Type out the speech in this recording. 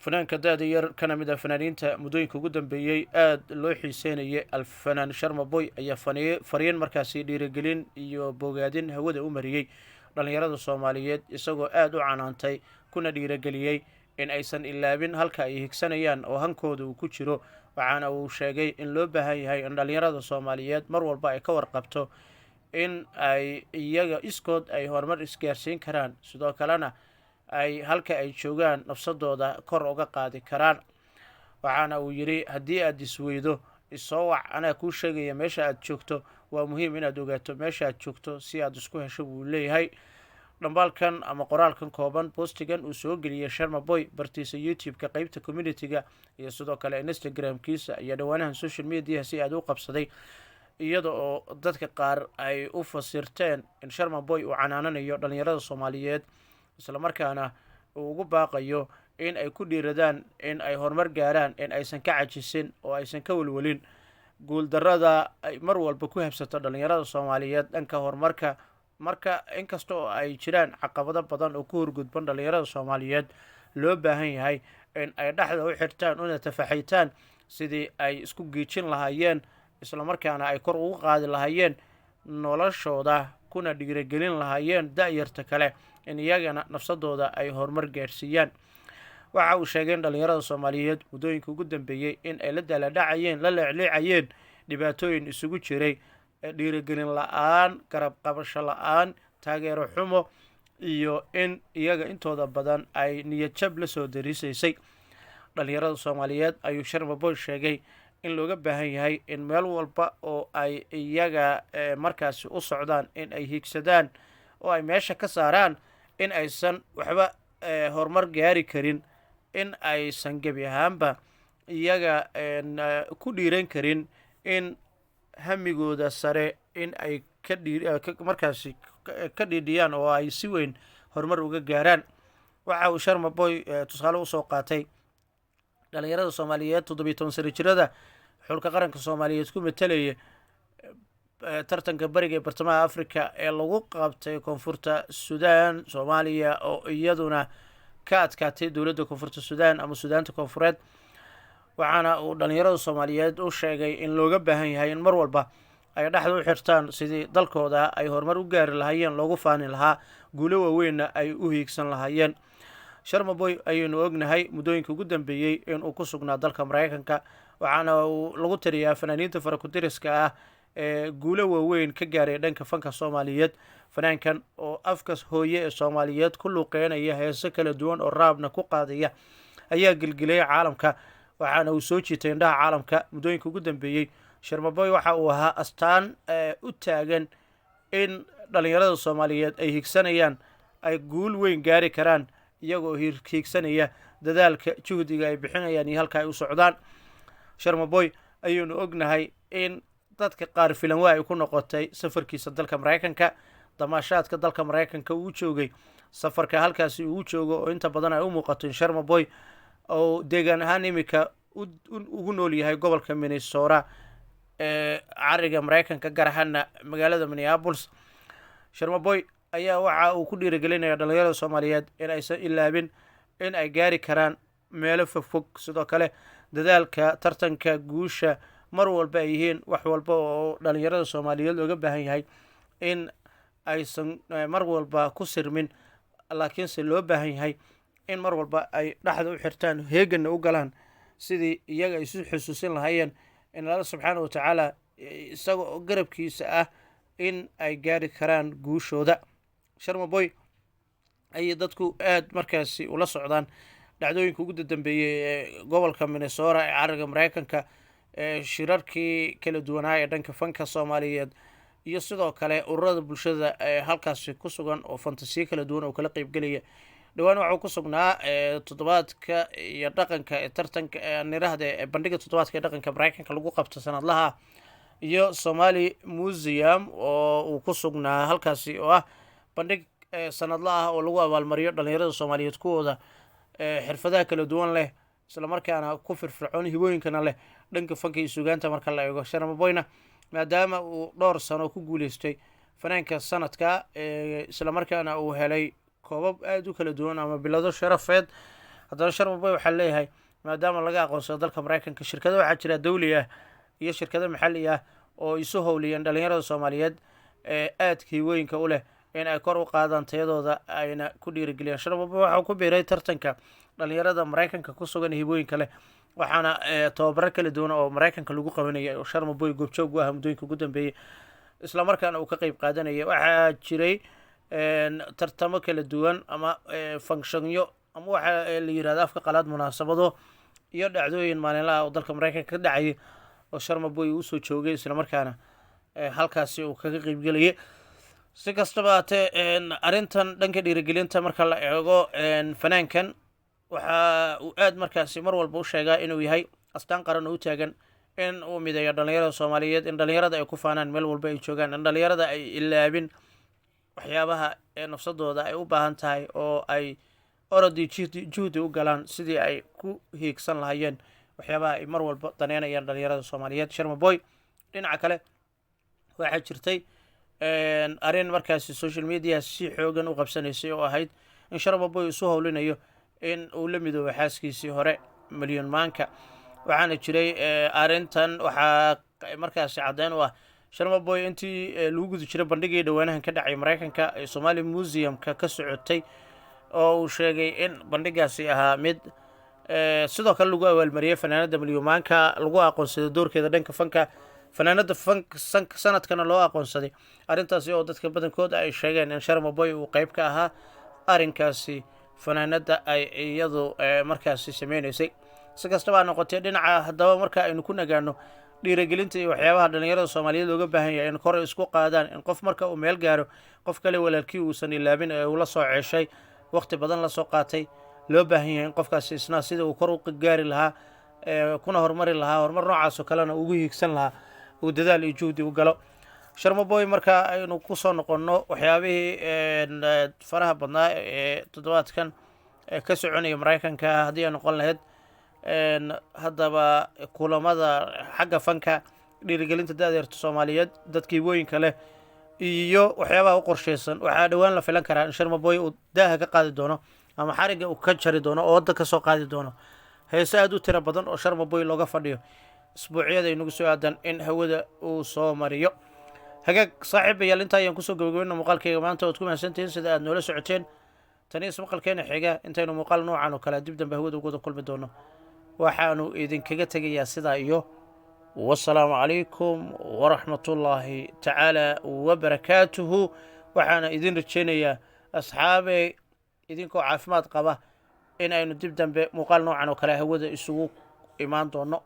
fanaanka da-da yar kana mid ah fanaaniinta muddooyinka ugu dambeeyey aad loo xiiseynayay alfanaan sharma boy ayaa fariin markaasi dhiirigelin iyo bogaadin hawada u mariyey dhallinyarada soomaaliyeed isagoo aad u canaantay kuna dhiirigeliyey in aysan ilaabin halka ay higsanayaan oo hankooda uu ku jiro. waxaana uu sheegay in loo baahan yahay in dhallinyarada soomaaliyeed mar walba ay ka warqabto in ay iyaga iskood ay horumar isgaarsiin karaan, sidoo kalena ay halka ay joogaan nafsadooda kor uga qaadi karaan. waxaana uu yidhi haddii aad isweydo isoo wac, anaa kuu sheegaya meesha aad joogto. waa muhiim inaad ogaato meesha aad joogto si aad isku hesho buu leeyahay. dhambaalkan ama qoraalkan kooban boostigan uu soo geliyey sharma boy bartiisa youtube-ka qeybta community-ga iyo sidoo kale instagram-kiisa iyo dhawaanahan social mediaha si aad u qabsaday, iyada oo dadka qaar ay u fasirteen in sharma boy uu canaananayo dhallinyarada soomaaliyeed, islamarkaana uu ugu baaqayo in ay ku dhiiradaan in ay horumar gaaraan, in aysan ka cajisin oo aysan ka welwelin guuldarrada ay mar walba ku habsato dhallinyarada soomaaliyeed dhanka horumarka. marka inkasta oo ay jiraan caqabado badan oo ku horgudban dhallinyarada soomaaliyeed, loo baahan yahay in ay dhexda u xirtaan una tafaxaytaan sidii ay isku giijin lahaayeen, islamarkaana ay kor ugu qaadi lahaayeen noloshooda, kuna dhiirigelin lahaayeen da-yarta kale in iyagana nafsadooda ay horumar gaarsiiyaan. waxa uu sheegay in dhallinyarada soomaaliyeed muddooyinka ugu dambeeyey in ay la daaladhacayeen, la leecleecayeen dhibaatooyin isugu jiray dhiirigelin la-aan, garab qabasho la-aan, taageero xumo, iyo in iyaga intooda badan ay niyadjab la soo dariisaysay. dhallinyarada soomaaliyeed ayuu sharma boy sheegay in looga baahan yahay in meel walba oo ay iyaga markaasi u socdaan in ay higsadaan oo ay meesha ka saaraan in aysan waxba horumar gaari karin, in aysan gebi ahaanba iyaga ku dhiiran karin in hamigooda sare in ay markaasi ka dhiidhiyaan oo ay si weyn horumar uga gaaraan. waxa uu sharma boy tusaale usoo qaatay dhallinyarada soomaaliyeed 17 sano jirada xulka qaranka soomaaliyeed ku metelaya tartanka bariga ee bartamaha africa ee lagu qabtay koonfurta suudaan, soomaaliya oo iyaduna ka adkaatay dowladda koonfurta suudaan ama suudaanta koonfureed. waxaana uu dhallinyarada soomaaliyeed u sheegay in looga baahan yahay in mar walba ay dhexda u xirtaan sidii dalkooda ay horumar u gaari lahaayeen, loogu faani lahaa, guulo waaweynna ay u hiigsan lahaayeen. sharma boy ayaynu ognahay muddooyinka ugu dambeeyey inuu ku sugnaa dalka maraykanka, waxaana uu lagu tiriyaa fanaaniinta farakudiriska ah ee guulo waaweyn ka gaaray dhanka fanka soomaaliyeed. fanaankan oo afkas hooye ee soomaaliyeed ku luuqeynaya heeso kala duwan oo raabna ku qaadaya ayaa gelgelaya caalamka, waxaana uu soo jiitay indhaha caalamka muddooyinka ugu dambeeyey. sharma boy waxa uu ahaa astaan u taagan in dhallinyarada soomaaliyeed ay higsanayaan, ay guul weyn gaari karaan, iyagoo hiigsanaya dadaalka juhdiga ay bixinayaan iyo halka ay u socdaan. sharma boy ayaynu ognahay in dadka qaar filan waa ay ku noqotay safarkiisa dalka maraykanka, damaashaadka dalka maraykanka uu joogay, safarka halkaasi uu joogo oo inta badan ay u muuqato in sharma boy oo deegaan ahaan imika ugu nool yahay gobolka minnesota ee cariga maraykanka, gaar ahaana magaalada minneapolis. sharma boy ayaa waxa uu ku dhiirigelinaya dhallinyarada soomaaliyeed in aysan ilaabin in ay gaari karaan meelo fogfog, sidoo kale dadaalka, tartanka, guusha mar walba ay yihiin wax walba oo dhallinyarada soomaaliyeed looga baahan yahay in aysan mar walba ku sirmin, laakiinse loo baahan yahay in mar walba ay dhexda u xirtaan, heeganna u galaan sidii iyaga ay isu xusuusin lahaayeen in alla subxaana wa tacaala isaga oo garabkiisa ah in ay gaari karaan guushooda. sharma boy ayay dadku aad markaasi ula socdaan dhacdooyinka ugu dambeeyey ee gobolka minnesota ee cariga maraykanka, shirarkii kala duwanaa ee dhanka fanka soomaaliyeed iyo sidoo kale ururada bulshada ee halkaasi ku sugan oo fantasiyo kala duwan oo kala qeybgelaya. dhowaan waxuu ku sugnaa toddobaadka iyo dhaqanka ee tartanka nirahda ee bandhiga toddobaadka ee dhaqanka maraykanka lagu qabto sanadlaha, iyo somali museum oo uu ku sugnaa halkaasi oo ah bandhig sanadla ah oo lagu abaalmariyo dhallinyarada soomaaliyeed kuwooda xirfadaha kala duwan leh, islamarkaana ku firfircoon hibooyinkana leh dhanka fanka iyo sugaanta. marka la eego sharma boyna maadaama uu dhowr sano ku guuleystay fanaanka sanadka islamarkaana uu helay koobab aad u kala duwan ama bilado sharafeed, haddana sharmaboy waxaa leeyahay maadaama laga aqoonsado dalka maraykanka, shirkado waxaa jira dawli ah iyo shirkado maxalli ah oo isu howliyeen dhalinyarada soomaaliyeed ee aadka hiwooyinka u leh in ay kor u qaadaan tayadooda ayna ku dhiirigeliyaan. sharmaboy waxaa ku biiray tartanka dhalinyarada maraykanka ku sugan hibooyinka leh, waxaana tababaro kala duwan oo maraykanka lagu qabanayay oo sharmaboy goobjoog u ah muddooyinka ugu dambeeyey, islamarkaana uu ka qayb qaadanaya. waxaa jiray tartamo kala duwan ama funkshanyo ama waxa la yirahda afka qalaad munaasabado iyo dhacdooyin maalinlaha oo dalka maraykanka ka dhacayay oo sharmaboy uu soo joogay, islamarkaana halkaasi uu kaga qaybgelayay. si kastaba haatee arrintan dhanka dhiirigelinta marka la eego fanaankan waxa uu aad markaasi mar walba u sheegaa inuu yahay astaan qaran oo u taagan in uu mideeyo dhalinyarada soomaaliyeed, in dhalinyarada ay ku faanaan meel walba ay joogaan, in dhalinyarada ay ilaabin waxyaabaha nafsadooda ay u baahan tahay oo ay orodii juhdi u galaan sidii ay ku hiigsan lahaayeen waxyaabaha ay mar walba daneynayaan dhalinyarada soomaaliyeed. sharmaboy dhinaca kale waxaa jirtay arrin markaasi social media si xoogan u qabsanaysay oo ahayd in sharmaboy isu howlinayo in uu la midoobo xaaskiisii hore milyan maanka, waxaana jiray arrintan waxaa markaasi caddeyn u ah sharmaboy intii lagu guda jiray bandhigii dhawaanahan ka dhacay maraykanka ee Somali Museum-ka ka socotay oo uu sheegay in bandhigaasi ahaa mid sidoo kale lagu abaalmariyay fanaanada milyan maanka, lagu aqoonsaday doorkeeda dhanka fanka, fanaanada fanka sanadkana loo aqoonsaday. arrintaasi oo dadka badankooda ay sheegeen in sharmaboy uu qayb ka ahaa arrinkaasi fanaanada ay iyadu markaasi sameynaysay. si kastaba ha noqotee dhinaca haddaba marka aynu ku nagaano dhiirigelinta iyo waxyaabaha dhalinyarada soomaaliyeed looga baahan yahay in kor isku qaadaan, in qof marka uu meel gaaro qof kale walaalkii uusan ilaabin ee uu la soo ceeshay waqti badan la soo qaatay, loo baahan yahay in qofkaasi isna sida uu kor u gaari lahaa kuna horumari lahaa horumar noocaas oo kalena ugu hiigsan lahaa uu dadaal iyo juhdi u galo. sharmaboy marka aynu ku soo noqonno waxyaabihii faraha badnaa ee toddobaadkan ka soconaya maraykanka haddii ay noqon lahayd haddaba kulamada xagga fanka, dhiirigelinta da'deerta soomaaliyeed, dadka hibooyinka leh iyo waxyaabaha u qorshaysan, waxaa dhowaan la filan karaa in sharmaboy uu daaha ka qaadi doono ama xarigga uu ka jari doono oo wadda ka soo qaadi doono heese aad u tiro badan oo sharmaboy looga fadhiyo isbuucyada inagu soo aadan in hawada uu soo mariyo. hagaag saaxiibayaal, intaa ayaan kusoo gabagabayna muuqaalkayga maanta. oad ku mahadsantihiin sida aad noola socoteen. tani ismaqalkeena xiga intaynu muuqaal noocan oo kale dib dambe hawada ugu wada kulmi doono, waxaanu idinkaga tegayaa sidaa iyo wasalaamu calaykum waraxmatullaahi tacaala wabarakaatuhu. waxaana idin rajeynayaa asxaabey idinkoo caafimaad qaba in aynu dib dambe muuqaal noocan oo kale hawada isugu imaan doono.